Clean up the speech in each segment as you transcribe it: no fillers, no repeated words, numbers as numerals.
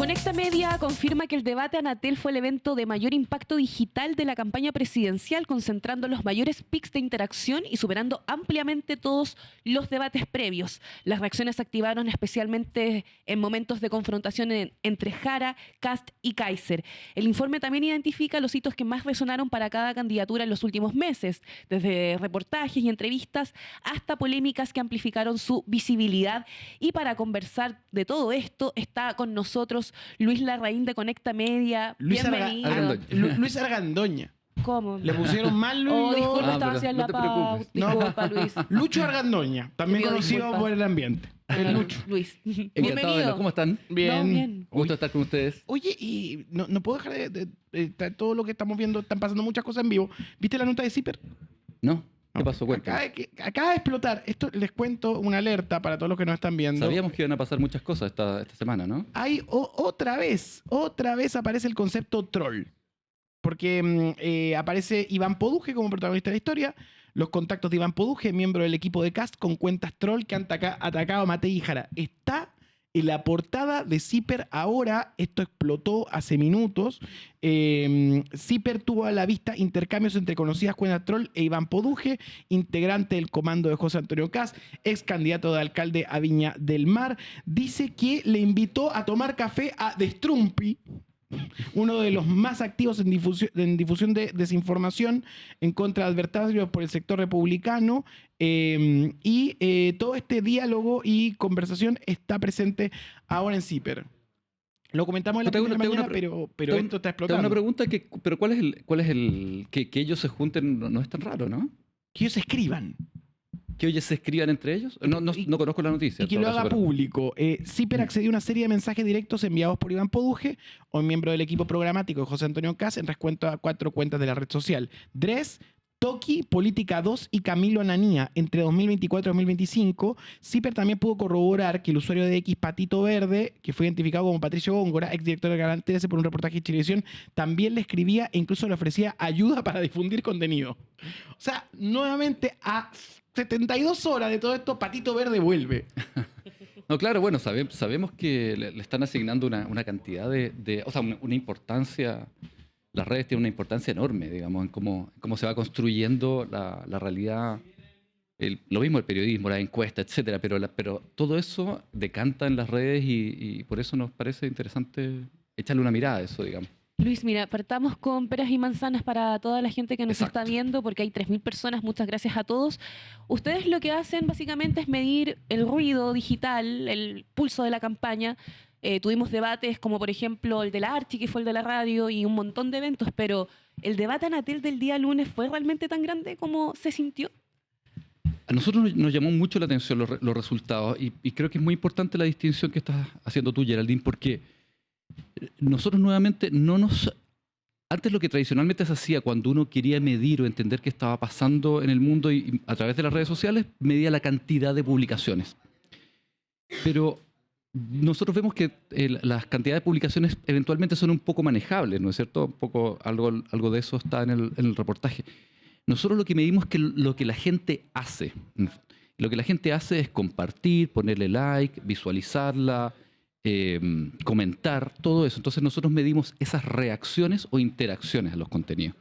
Conecta Media confirma que el debate Anatel fue el evento de mayor impacto digital de la campaña presidencial, concentrando los mayores pics de interacción y superando ampliamente todos los debates previos. Las reacciones se activaron especialmente en momentos de confrontación entre Jara, Kast y Kaiser. El informe también identifica los hitos que más resonaron para cada candidatura en los últimos meses, desde reportajes y entrevistas hasta polémicas que amplificaron su visibilidad. Y para conversar de todo esto está con nosotros Luis Larraín de Conecta Media. Bienvenido. Luis Argandoña. ¿Cómo? Le pusieron mal Luis. Oh, disculpa, estaba pero haciendo no te la pauta. preocupes. Disculpa, Luis. Lucho Argandoña, también Te pido conocido disculpas. por el ambiente. El Lucho. Luis. Encantado de verlos. Bienvenido. ¿Cómo están? Bien. No, bien. Un gusto estar con ustedes. Oye, y no puedo dejar de todo lo que estamos viendo, están pasando muchas cosas en vivo. ¿Viste la nota de Zipper? ¿No? ¿Qué pasó? Acaba Cuéntame. de explotar. Esto les cuento una alerta para todos los que nos están viendo. Sabíamos que iban a pasar muchas cosas esta semana, ¿no? Hay otra vez aparece el concepto troll. Porque aparece Iván Poduje como protagonista de la historia, los contactos de Iván Poduje, miembro del equipo de cast con cuentas troll que han atacado a Matei y Jara. Está en la portada de Zipper ahora. Esto explotó hace minutos. Zipper tuvo a la vista intercambios entre conocidas cuentas troll e Iván Poduje, integrante del comando de José Antonio Kast, ex candidato de alcalde a Viña del Mar. Dice que le invitó a tomar café a Destrumpy, uno de los más activos en difusión de desinformación en contra de adversarios por el sector republicano. Todo este diálogo y conversación está presente ahora en Zipper. Lo comentamos en la primera mañana, pero esto está explotando. Tengo una pregunta, pero ¿cuál es el que ellos se junten? No es tan raro, ¿no? Que ellos escriban. ¿Que ellos se escriban entre ellos? No conozco la noticia. Y que lo haga público. Zipper accedió a una serie de mensajes directos enviados por Iván Poduje, un miembro del equipo programático de José Antonio Kast, en respuesta a 4 cuentas de la red social: Dres, Toki, Política 2 y Camilo Ananía. Entre 2024 y 2025, Zipper también pudo corroborar que el usuario de X Patito Verde, que fue identificado como Patricio Góngora, exdirector de Canal 13 por un reportaje de Chilevisión, también le escribía e incluso le ofrecía ayuda para difundir contenido. O sea, nuevamente a 72 horas de todo esto, Patito Verde vuelve. No, claro, bueno, sabemos que le están asignando una cantidad o sea, una importancia. Las redes tienen una importancia enorme, digamos, en cómo se va construyendo la realidad. Lo mismo el periodismo, la encuesta, etcétera, pero todo eso decanta en las redes y por eso nos parece interesante echarle una mirada a eso, digamos. Luis, mira, partamos con peras y manzanas para toda la gente que nos Exacto. está viendo, porque hay 3.000 personas, muchas gracias a todos. Ustedes lo que hacen básicamente es medir el ruido digital, el pulso de la campaña. Tuvimos debates como por ejemplo el de la Archi, que fue el de la radio, y un montón de eventos, pero ¿el debate Anatel del día lunes fue realmente tan grande como se sintió? A nosotros nos llamó mucho la atención los resultados y creo que es muy importante la distinción que estás haciendo tú, Geraldine, porque nosotros nuevamente antes lo que tradicionalmente se hacía cuando uno quería medir o entender qué estaba pasando en el mundo y a través de las redes sociales, medía la cantidad de publicaciones. Pero nosotros vemos que las cantidades de publicaciones eventualmente son un poco manejables, ¿no es cierto? Un poco algo de eso está en el reportaje. Nosotros lo que medimos es que lo que la gente hace. Lo que la gente hace es compartir, ponerle like, visualizarla, comentar, todo eso. Entonces nosotros medimos esas reacciones o interacciones a los contenidos.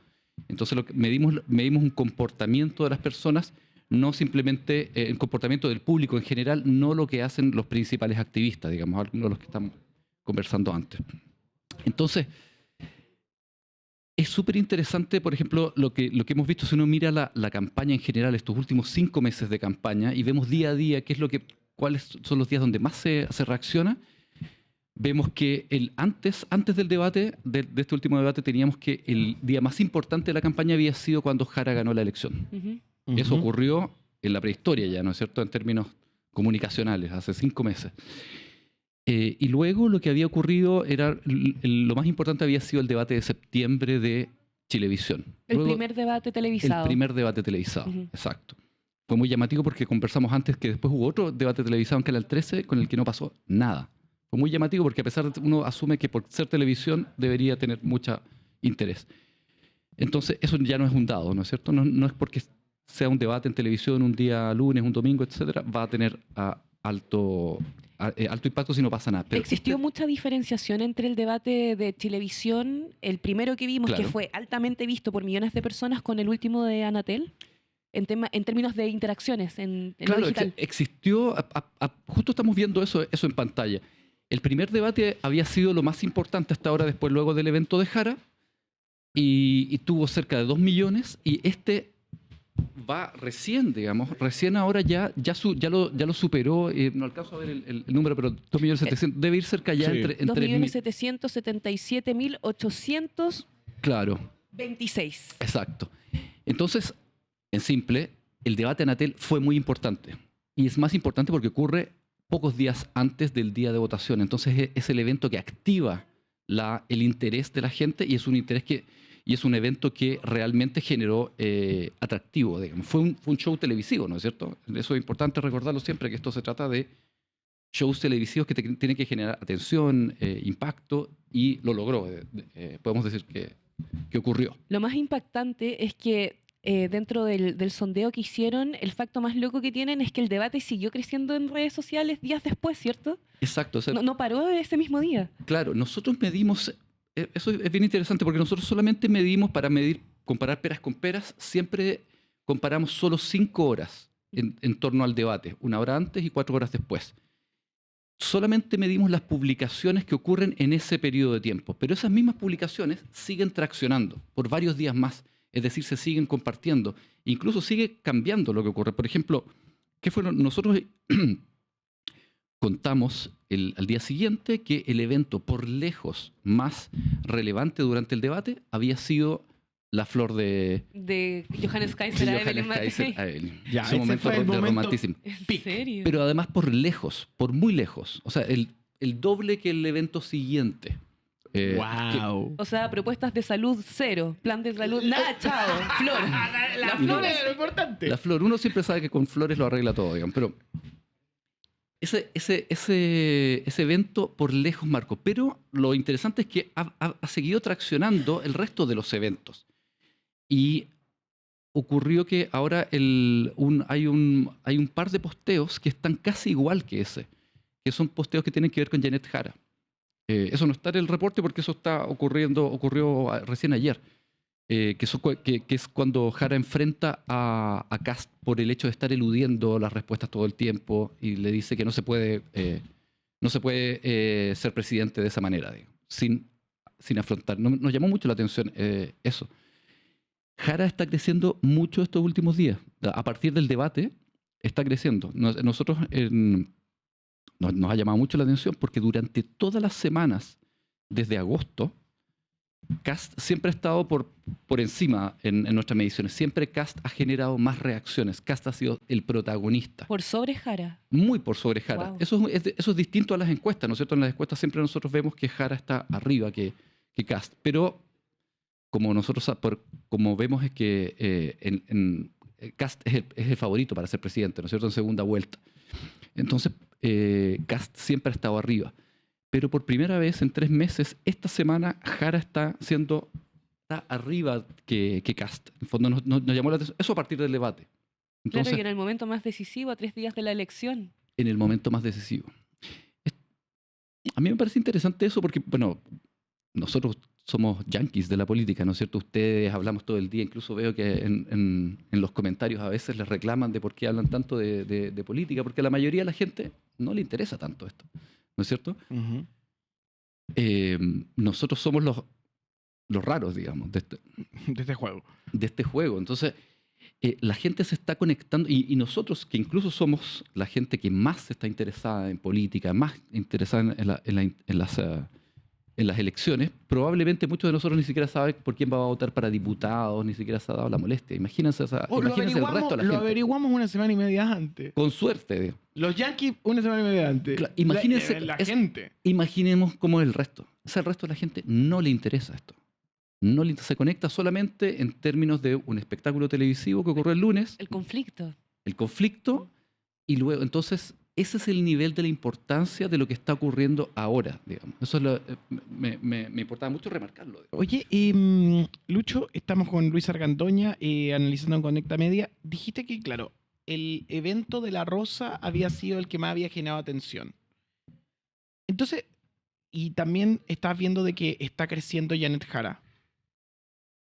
Entonces medimos un comportamiento de las personas, no simplemente el comportamiento del público en general, no lo que hacen los principales activistas, digamos, no los que estamos conversando antes. Entonces, es súper interesante, por ejemplo, lo que hemos visto si uno mira la campaña en general, estos últimos 5 meses de campaña, y vemos día a día cuáles son los días donde más se reacciona. Vemos que antes del debate, de este último debate, teníamos que el día más importante de la campaña había sido cuando Jara ganó la elección. Eso ocurrió en la prehistoria ya, ¿no es cierto?, en términos comunicacionales, hace 5 meses. Y luego lo que había ocurrido era, lo más importante había sido el debate de septiembre de Chilevisión. El Luego, primer debate televisado. El primer debate televisado, exacto. Fue muy llamativo porque conversamos antes que después hubo otro debate televisado en Canal 13 con el que no pasó nada. Fue muy llamativo porque a pesar de que uno asume que por ser televisión debería tener mucho interés. Entonces eso ya no es un dado, ¿no es cierto? No es porque sea un debate en televisión un día lunes, un domingo, etcétera, va a tener alto alto impacto si no pasa nada. Pero ¿Existió mucha diferenciación entre el debate de Chilevisión, el primero que vimos, que Claro. fue altamente visto por millones de personas, con el último de Anatel? En términos de interacciones en lo Claro, digital. existió, justo estamos viendo eso en pantalla. El primer debate había sido lo más importante hasta ahora, después luego del evento de Jara, y tuvo cerca de 2 millones, y este va recién, digamos, recién ahora ya lo superó, no alcanzo a ver el número, pero 2.700.000, debe ir cerca ya Sí. entre 2.777.826. Claro, exacto. Entonces, en simple, el debate Anatel fue muy importante. Y es más importante porque ocurre pocos días antes del día de votación. Entonces es el evento que activa el interés de la gente y es un interés y es un evento que realmente generó atractivo, digamos. Fue un show televisivo, ¿no es cierto? Eso es importante recordarlo siempre, que esto se trata de shows televisivos que tienen que generar atención, impacto, y lo logró. Podemos decir que ocurrió. Lo más impactante es que dentro del sondeo que hicieron, el facto más loco que tienen es que el debate siguió creciendo en redes sociales días después, ¿cierto? Exacto. O sea, No paró ese mismo día. claro, nosotros medimos, eso es bien interesante porque nosotros solamente medimos para comparar peras con peras, siempre comparamos solo 5 horas en torno al debate, 1 hora antes y 4 horas después. Solamente medimos las publicaciones que ocurren en ese periodo de tiempo, pero esas mismas publicaciones siguen traccionando por varios días más, es decir, se siguen compartiendo, incluso sigue cambiando lo que ocurre. Por ejemplo, ¿qué fueron? Nosotros contamos al día siguiente que el evento por lejos más relevante durante el debate había sido la flor de Johannes Kaiser a Johannes Evelyn Kaiser Matei. a Evelyn. Ya, Ese ese momento fue el de momento romanticismo. ¿En serio? Pero además por lejos, por muy lejos. O sea, el doble que el evento siguiente. ¡Wow! O sea, propuestas de salud cero, plan de salud, nada, chao, flor. La flor es lo importante. La flor, uno siempre sabe que con flores lo arregla todo, digamos, pero ese evento por lejos marcó. Pero lo interesante es que ha seguido traccionando el resto de los eventos. Y ocurrió que ahora hay un par de posteos que están casi igual que ese, que son posteos que tienen que ver con Janet Jara. Eso no está en el reporte porque eso ocurrió recién ayer. Que es cuando Jara enfrenta a Kast por el hecho de estar eludiendo las respuestas todo el tiempo y le dice que no se puede ser presidente de esa manera, digo, sin afrontar. Nos llamó mucho la atención eso. Jara está creciendo mucho estos últimos días. A partir del debate está creciendo. Nosotros nos ha llamado mucho la atención porque durante todas las semanas, desde agosto, Kast siempre ha estado por encima en nuestras mediciones. Siempre Kast ha generado más reacciones. Kast ha sido el protagonista. Por sobre Jara. Muy por sobre Jara. Wow. Eso es distinto a las encuestas, ¿no es cierto? En las encuestas siempre nosotros vemos que Jara está arriba que Kast. Pero como vemos es que Kast es el favorito para ser presidente, ¿no es cierto? En segunda vuelta. Entonces, Kast siempre ha estado arriba. Pero por primera vez en 3 meses, esta semana, Jara está arriba que Kast. En el fondo nos llamó la atención. Eso a partir del debate. Entonces, Claro, y en el momento más decisivo, a 3 días de la elección. en el momento más decisivo. A mí me parece interesante eso porque, bueno, nosotros somos yanquis de la política, ¿no es cierto? Ustedes hablamos todo el día, incluso veo que en los comentarios a veces les reclaman de por qué hablan tanto de política, porque a la mayoría de la gente no le interesa tanto esto, ¿no es cierto? Ujú. Nosotros somos los raros, digamos, De este juego. de este juego. Entonces, la gente se está conectando y nosotros, que incluso somos la gente que más está interesada en política, más interesada en las elecciones, probablemente muchos de nosotros ni siquiera saben por quién va a votar para diputados, ni siquiera se ha dado la molestia. Imagínense, imagínense el resto de la lo gente. averiguamos una semana y media antes. Con suerte. Los Yankees una semana y media antes. Claro, imagínense, La gente. Imaginemos cómo es el resto. O sea, el resto de la gente no le interesa esto. Se conecta solamente en términos de un espectáculo televisivo que ocurrió el lunes, El conflicto. el conflicto, y luego, entonces, ese es el nivel de la importancia de lo que está ocurriendo ahora, digamos. Eso es me importaba mucho remarcarlo. Oye, Lucho, estamos con Luis Argandoña analizando en Conecta Media. Dijiste que, claro, el evento de La Rosa había sido el que más había generado atención. Entonces, y también estás viendo de que está creciendo Janet Jara.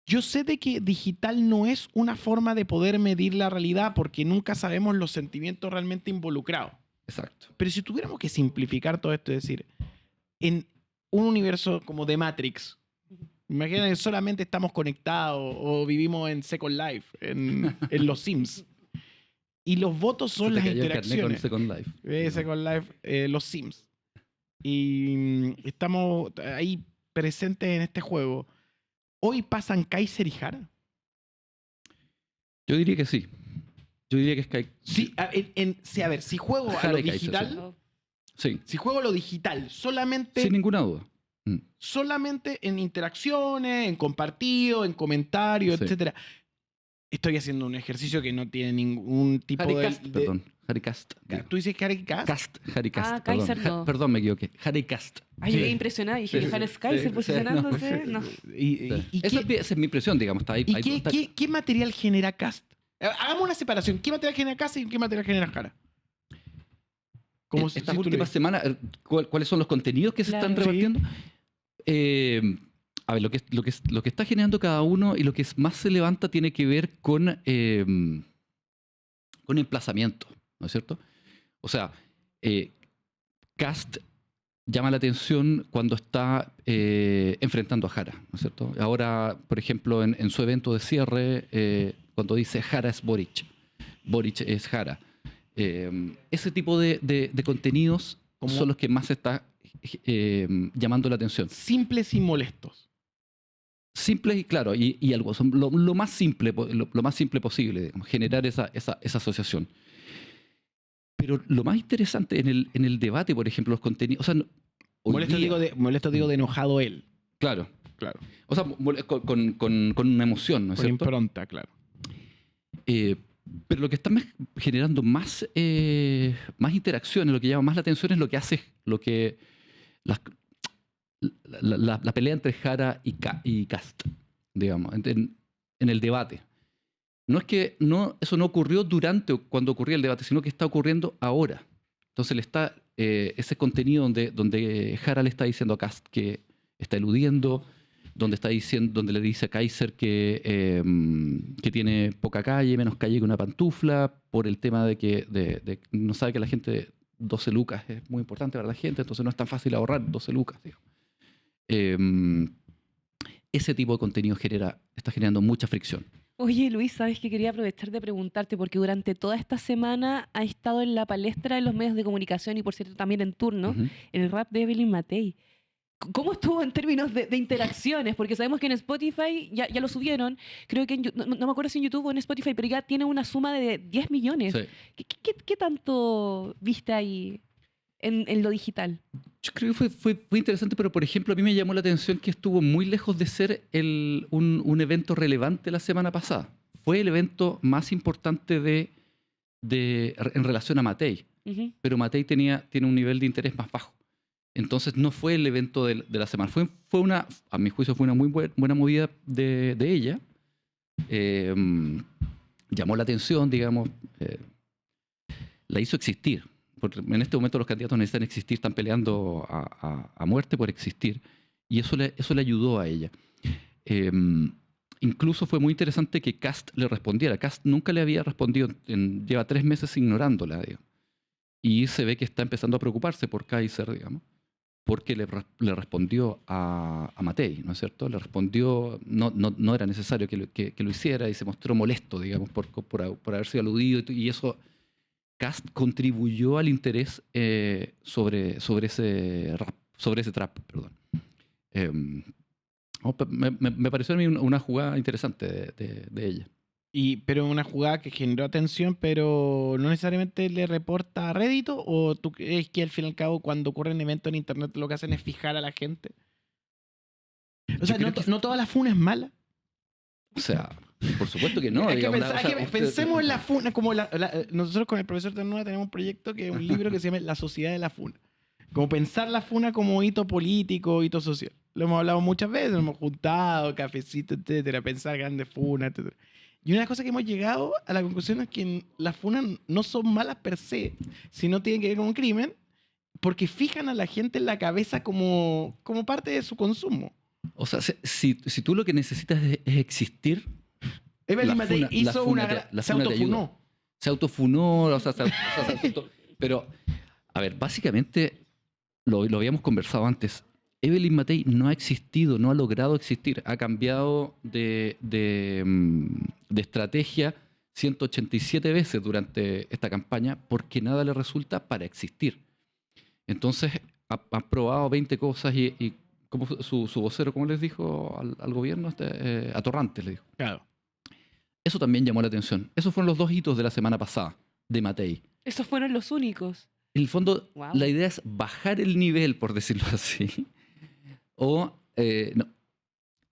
Yo sé de que digital no es una forma de poder medir la realidad porque nunca sabemos los sentimientos realmente involucrados. Exacto. Pero si tuviéramos que simplificar todo esto, es decir, en un universo como The Matrix, imagina que solamente estamos conectados o vivimos en Second Life, en los Sims. Y los votos son Se te las cayó el carnet con interacciones. Second Life. Second Life, los Sims. Y estamos ahí presentes en este juego. ¿Hoy pasan Kaiser y Jara? Yo diría que sí. Yo diría que es que Sí, a ver, si juego a Jara lo y Kaiser, digital, sí, si juego a lo digital, solamente sin ninguna duda. solamente en interacciones, en compartido, en comentarios, Sí. etcétera. Estoy haciendo un ejercicio que no tiene ningún tipo Harry de... Cast, perdón. Harry Cast. ¿Tú dices Harry Cast? Harry Cast. Ah, perdón. Kaiser no. Perdón, me equivoqué. Harry Cast. Ay, Sí. yo quedé impresionada. Dije, Sí, Johannes sí, Kaiser sí, posicionándose. No. ¿Y esa, qué, esa es mi impresión, digamos. Está ahí, y ahí- está- qué material genera Cast? Hagamos una separación. ¿Qué material genera Cast y qué material genera Jara? Como si estas tú le- últimas semanas, ¿cuáles son los contenidos que se Claro. están Sí. repartiendo? A ver, lo que está generando cada uno y lo que más se levanta tiene que ver con emplazamiento, ¿no es cierto? O sea, Cast llama la atención cuando está enfrentando a Jara, ¿no es cierto? Ahora, por ejemplo, en su evento de cierre, cuando dice Jara es Boric, Boric es Jara. Ese tipo de contenidos Como- son los que más está llamando la atención. Simples y molestos. Simples y claro, y algo, son lo más simple, lo más simple posible, digamos, generar esa asociación. Pero lo más interesante en el debate, por ejemplo, los contenidos. O sea, hoy Molesto día- digo de enojado él. Claro. Claro. O sea, con una emoción, ¿no es Con cierto? impronta, claro. Pero lo que está generando más interacciones, lo que llama más la atención es lo que hace, la pelea entre Jara y Cast, digamos, en el debate. No es que eso no ocurrió durante o cuando ocurría el debate, sino que está ocurriendo ahora. Entonces ese contenido donde Jara le está diciendo a Cast que está eludiendo, donde le dice a Kaiser que tiene poca calle, menos calle que una pantufla, por el tema de que no sabe que la gente 12 lucas es muy importante para la gente, entonces no es tan fácil ahorrar 12 lucas. Ese tipo de contenido está generando mucha fricción. Oye, Luis, sabes que quería aprovechar de preguntarte, porque durante toda esta semana ha estado en la palestra de los medios de comunicación y, por cierto, también en turno, Ujú. el rap de Evelyn Matei. ¿Cómo estuvo en términos de interacciones? Porque sabemos que en Spotify ya lo subieron. Creo que no me acuerdo si en YouTube o en Spotify, pero ya tiene una suma de 10 millones. Sí. ¿Qué tanto viste ahí en lo digital? Yo creo que fue interesante, pero por ejemplo a mí me llamó la atención que estuvo muy lejos de ser un evento relevante la semana pasada. Fue el evento más importante en relación a Matei, Ujú. pero Matei tiene un nivel de interés más bajo. Entonces no fue el evento de la semana. A mi juicio fue una muy buena movida de ella. Llamó la atención, digamos, la hizo existir. Porque en este momento los candidatos necesitan existir, están peleando a muerte por existir. Y eso le ayudó a ella. Incluso fue muy interesante que Cast le respondiera. Cast nunca le había respondido, lleva 3 meses ignorándola, digamos. Y se ve que está empezando a preocuparse por Kaiser, digamos, porque le respondió a Matei, ¿no es cierto? Le respondió, no era necesario que lo hiciera y se mostró molesto, digamos, por haber sido aludido. Y eso, Cast contribuyó al interés sobre ese trap, perdón. Me pareció a mí una jugada interesante de ella. Pero una jugada que generó atención, pero no necesariamente le reporta rédito, o tú crees que al fin y al cabo cuando ocurren eventos en internet lo que hacen es fijar a la gente. O sea, Yo creo que no toda la funa es mala. O sea, por supuesto que no. Hay que digamos, pensemos en la funa, como nosotros con el profesor Ternura tenemos un proyecto que es un libro que se llama La Sociedad de la Funa. Como pensar la funa como hito político, hito social. Lo hemos hablado muchas veces, nos hemos juntado, cafecito, etcétera, pensar grandes funas, etcétera. Y una de las cosas que hemos llegado a la conclusión es que las funas no son malas per se, sino tienen que ver con un crimen, porque fijan a la gente en la cabeza como parte de su consumo. O sea, si tú lo que necesitas es existir, Evelyn Matei hizo la se funa te ayuda. autofunó. Se autofunó, o sea, pero, a ver, básicamente, lo habíamos conversado antes, Evelyn Matei no ha existido, no ha logrado existir, ha cambiado de estrategia 187 veces durante esta campaña porque nada le resulta para existir. Entonces, ha probado 20 cosas y como su vocero, ¿cómo les dijo al gobierno? Atorrante le dijo. Claro. Eso también llamó la atención. Esos fueron los 2 hitos de la semana pasada de Matei. Esos fueron los únicos. En el fondo, Wow. la idea es bajar el nivel, por decirlo así, o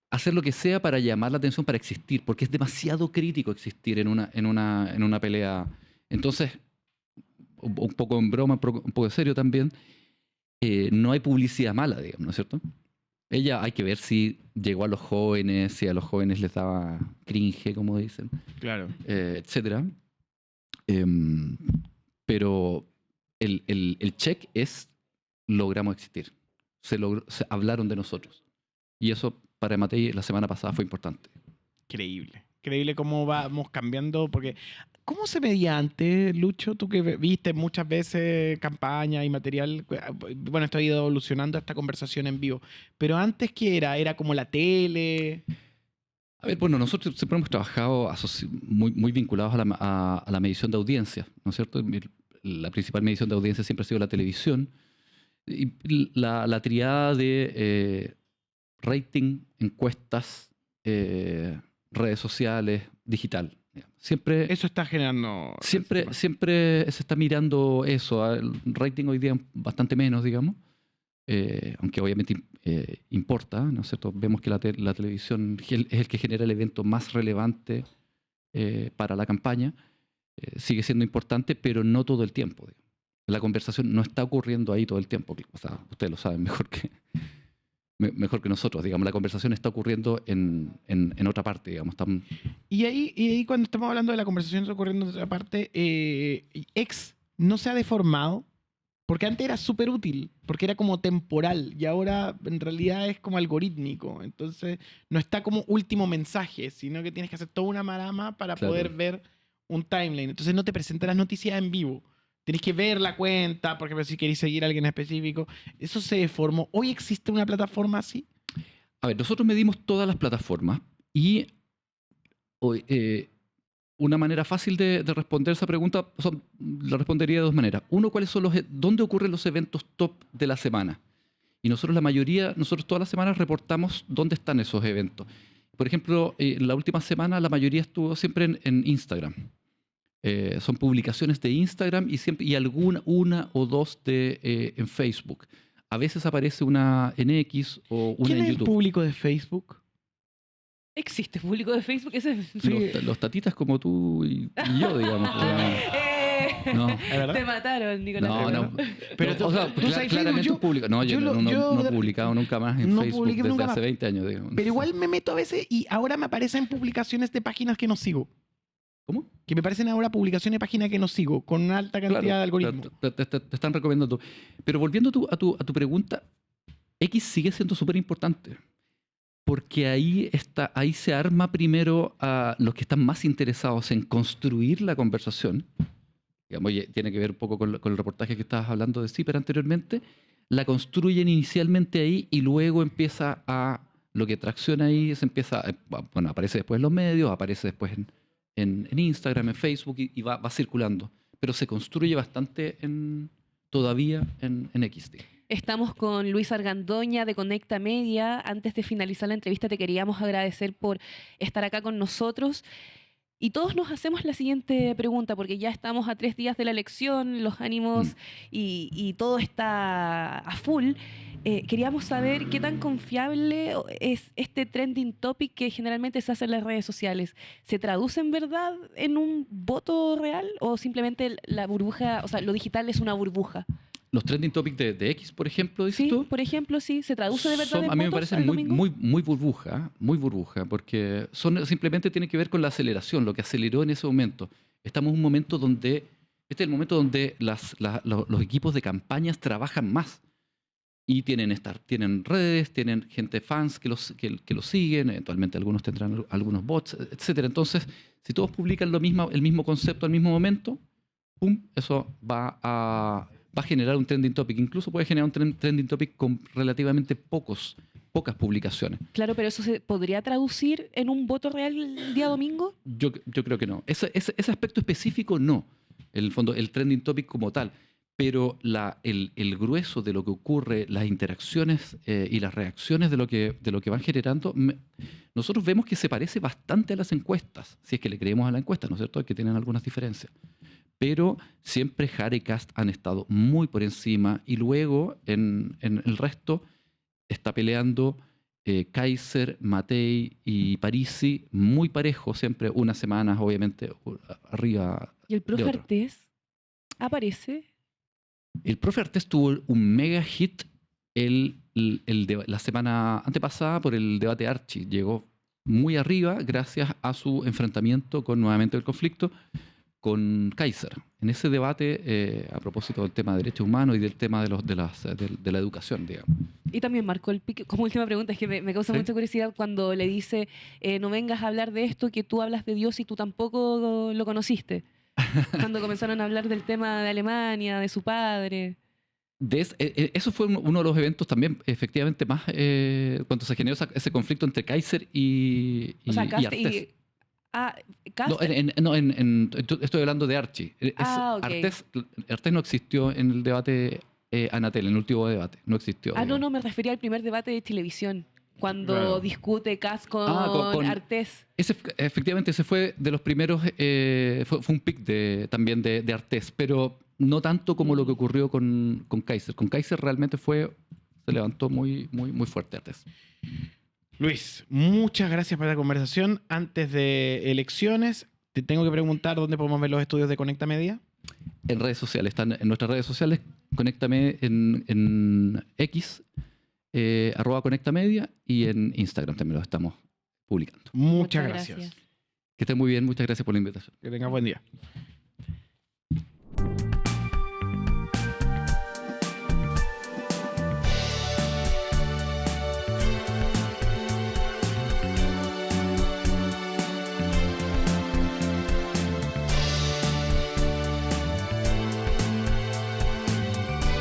hacer lo que sea para llamar la atención, para existir, porque es demasiado crítico existir en una pelea. Entonces, un poco en broma, un poco de serio también, no hay publicidad mala, digamos, ¿no es cierto? Ella hay que ver si llegó a los jóvenes, si a los jóvenes les daba cringe, como dicen, Claro. etcétera. Pero el check es logramos existir. Se hablaron de nosotros. Y eso para Matei la semana pasada fue importante. Increíble. Increíble cómo vamos cambiando, porque ¿cómo se medía antes, Lucho? Tú que viste muchas veces campaña y material, bueno, esto ha ido evolucionando esta conversación en vivo, pero antes, ¿qué era? ¿Era como la tele? A ver, bueno, nosotros siempre hemos trabajado muy vinculados a la medición de audiencia, ¿no es cierto? La principal medición de audiencia siempre ha sido la televisión. Y la triada de rating, encuestas, redes sociales, digital. Siempre, Eso está generando... siempre se está mirando eso. El rating hoy día bastante menos, digamos. Aunque obviamente importa, ¿no es cierto? Vemos que la televisión es el que genera el evento más relevante para la campaña. Sigue siendo importante, pero no todo el tiempo. Digamos. La conversación no está ocurriendo ahí todo el tiempo. O sea, ustedes lo saben mejor que nosotros. Digamos, la conversación está ocurriendo en otra parte. Digamos. Y ahí cuando estamos hablando de la conversación está ocurriendo en otra parte, X no se ha deformado. Porque antes era súper útil, porque era como temporal y ahora en realidad es como algorítmico. Entonces no está como último mensaje, sino que tienes que hacer toda una marama para poder ver un timeline. Entonces no te presenta las noticias en vivo. Tienes que ver la cuenta, por ejemplo, si queréis seguir a alguien específico. Eso se deformó. ¿Hoy existe una plataforma así? A ver, nosotros medimos todas las plataformas y una manera fácil de responder esa pregunta, la respondería de 2 maneras. Uno, ¿dónde ocurren los eventos top de la semana? Y nosotros todas las semanas reportamos dónde están esos eventos. Por ejemplo, la última semana la mayoría estuvo siempre en Instagram. Son publicaciones de Instagram y una o dos en Facebook. A veces aparece una en X o una ¿Quién en es YouTube. el público de Facebook? ¿Existe público de Facebook? Ese es... Los tatitas como tú y yo, digamos. No. ¿Es verdad? Te mataron, Nicolás. No. Pero O sea, tú sabes claramente Facebook, es público. No, yo no he publicado nunca más en no Facebook publiqué desde nunca hace más. 20 años. Digamos. Pero igual me meto a veces y ahora me aparecen publicaciones de páginas que no sigo. ¿Cómo? Que me parecen ahora publicaciones de páginas que no sigo, con una alta cantidad de algoritmos. Te están recomendando. Pero volviendo a tu pregunta, X sigue siendo súper importante. Porque ahí se arma primero a los que están más interesados en construir la conversación. Digamos, tiene que ver un poco con el reportaje que estabas hablando de CIPER anteriormente. La construyen inicialmente ahí y luego empieza lo que tracciona ahí, aparece después en los medios, aparece después en Instagram, en Facebook y va circulando. Pero se construye bastante todavía en X. Estamos con Luis Argandoña de Conecta Media. Antes de finalizar la entrevista te queríamos agradecer por estar acá con nosotros. Y todos nos hacemos la siguiente pregunta, porque ya estamos a 3 días de la elección, los ánimos y todo está a full. Queríamos saber qué tan confiable es este trending topic que generalmente se hace en las redes sociales. ¿Se traduce en verdad en un voto real o simplemente la burbuja, o sea, lo digital es una burbuja? Los trending topics de X, por ejemplo, dices tú. Sí, por ejemplo, sí. ¿Se traduce de verdad en a mí me votos parecen al domingo? muy burbuja, porque simplemente tienen que ver con la aceleración, lo que aceleró en ese momento. Estamos en un momento donde este es el momento donde los equipos de campañas trabajan más. Y tienen redes, tienen gente fans que los siguen, eventualmente algunos tendrán algunos bots, etcétera. Entonces, si todos publican el mismo concepto al mismo momento, ¡pum!, eso va a generar un trending topic. Incluso puede generar un trending topic con relativamente pocas publicaciones. Claro, pero ¿eso se podría traducir en un voto real el día domingo? Yo creo que no. Ese aspecto específico no. En el fondo, el trending topic como tal. Pero el grueso de lo que ocurre, las interacciones y las reacciones de lo que van generando, nosotros vemos que se parece bastante a las encuestas, si es que le creemos a la encuesta, ¿no es cierto?, que tienen algunas diferencias. Pero siempre Jara y Kast han estado muy por encima, y luego en el resto está peleando Kaiser, Matei y Parisi muy parejo, siempre unas semanas obviamente arriba. ¿Y el profe de otro. Artés aparece? El profe Artés tuvo un mega hit la semana antepasada por el debate Archie. Llegó muy arriba gracias a su enfrentamiento nuevamente el conflicto con Kaiser. En ese debate, a propósito del tema de derechos humanos y del tema de la educación, digamos. Y también marcó el pique. Como última pregunta, es que me causa Sí. mucha curiosidad cuando le dice, no vengas a hablar de esto, que tú hablas de Dios y tú tampoco lo conociste. Cuando comenzaron a hablar del tema de Alemania, de su padre. Eso fue uno de los eventos también, efectivamente, más cuando se generó ese conflicto entre Kaiser y O sea, Kast Artés. y... Ah, Kast... No, estoy hablando de Archie. Ok. Artés no existió en el debate Anatel, en el último debate. No existió. Ah, digamos. no, me refería al primer debate de televisión. Cuando Claro. discute Kast con con- Artés. Efectivamente, ese fue de los primeros, fue un pick también de Artés, pero no tanto como lo que ocurrió con Kaiser. Con Kaiser realmente se levantó muy, muy, muy fuerte Artés. Luis, muchas gracias por la conversación. Antes de elecciones, te tengo que preguntar dónde podemos ver los estudios de Conecta Media. En redes sociales, están en nuestras redes sociales, conéctame en X, @ConectaMedia, y en Instagram también los estamos publicando. Muchas gracias. Que estén muy bien, muchas gracias por la invitación. Que tengas buen día.